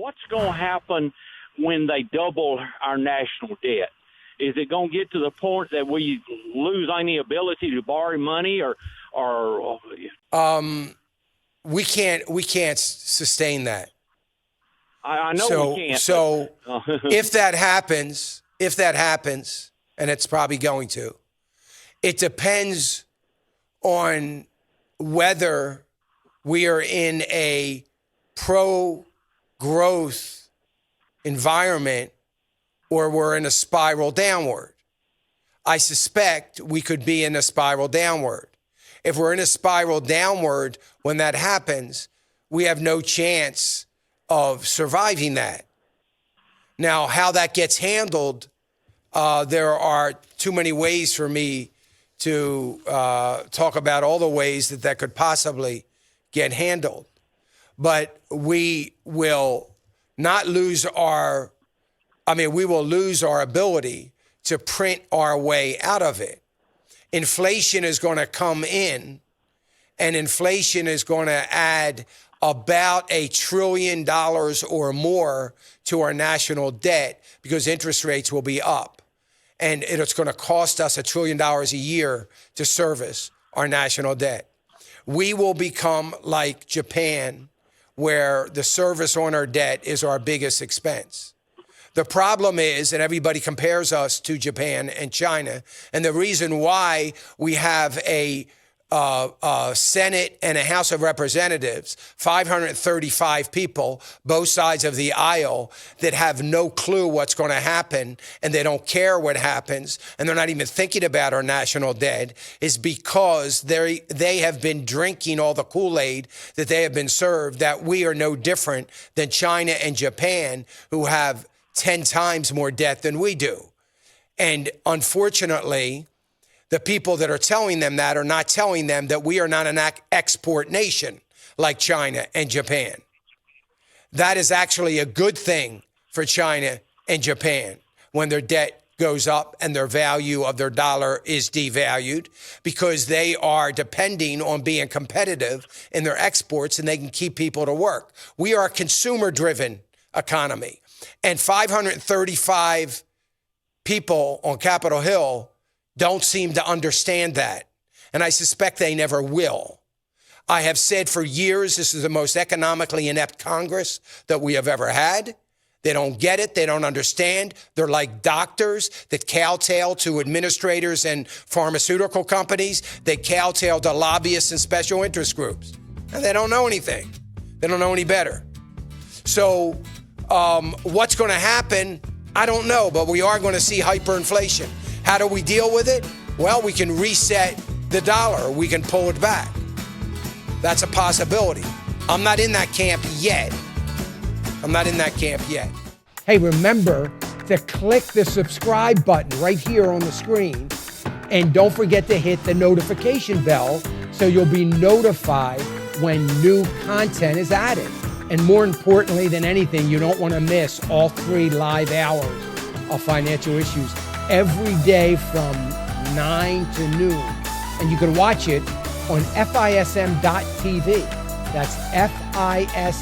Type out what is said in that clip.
what's going to happen when they double our national debt? Is it going to get to the point that we lose any ability to borrow money, or we can't sustain that. I know we can't. So if that happens, and it's probably going to, it depends on whether we are in a pro-growth environment or we're in a spiral downward. I suspect we could be in a spiral downward. If we're in a spiral downward, when that happens, we have no chance of surviving that. Now, how that gets handled, there are too many ways for me to talk about all the ways that could possibly get handled. But we will not lose we will lose our ability to print our way out of it. Inflation is going to come in, and inflation is going to add about $1 trillion or more to our national debt because interest rates will be up. And it's going to cost us $1 trillion a year to service our national debt. We will become like Japan, where the service on our debt is our biggest expense. The problem is that everybody compares us to Japan and China. And the reason why we have a Senate and a House of Representatives, 535 people, both sides of the aisle, that have no clue what's going to happen, and they don't care what happens, and they're not even thinking about our national debt, is because they have been drinking all the Kool-Aid that they have been served, that we are no different than China and Japan, who have 10 times more debt than we do. And unfortunately, the people that are telling them that are not telling them that we are not an export nation like China and Japan. That is actually a good thing for China and Japan when their debt goes up and their value of their dollar is devalued, because they are depending on being competitive in their exports and they can keep people to work. We are a consumer-driven economy. And 535 people on Capitol Hill don't seem to understand that. And I suspect they never will. I have said for years, this is the most economically inept Congress that we have ever had. They don't get it. They don't understand. They're like doctors that kowtow to administrators and pharmaceutical companies. They kowtow to lobbyists and special interest groups. And they don't know anything. They don't know any better. So what's going to happen? I don't know, but we are going to see hyperinflation. How do we deal with it? Well, we can reset the dollar. We can pull it back. That's a possibility. I'm not in that camp yet. Hey, remember to click the subscribe button right here on the screen. And don't forget to hit the notification bell so you'll be notified when new content is added. And more importantly than anything, you don't want to miss all 3 live hours of Financial Issues every day from 9 to noon. And you can watch it on FISM.TV. That's FISM.TV.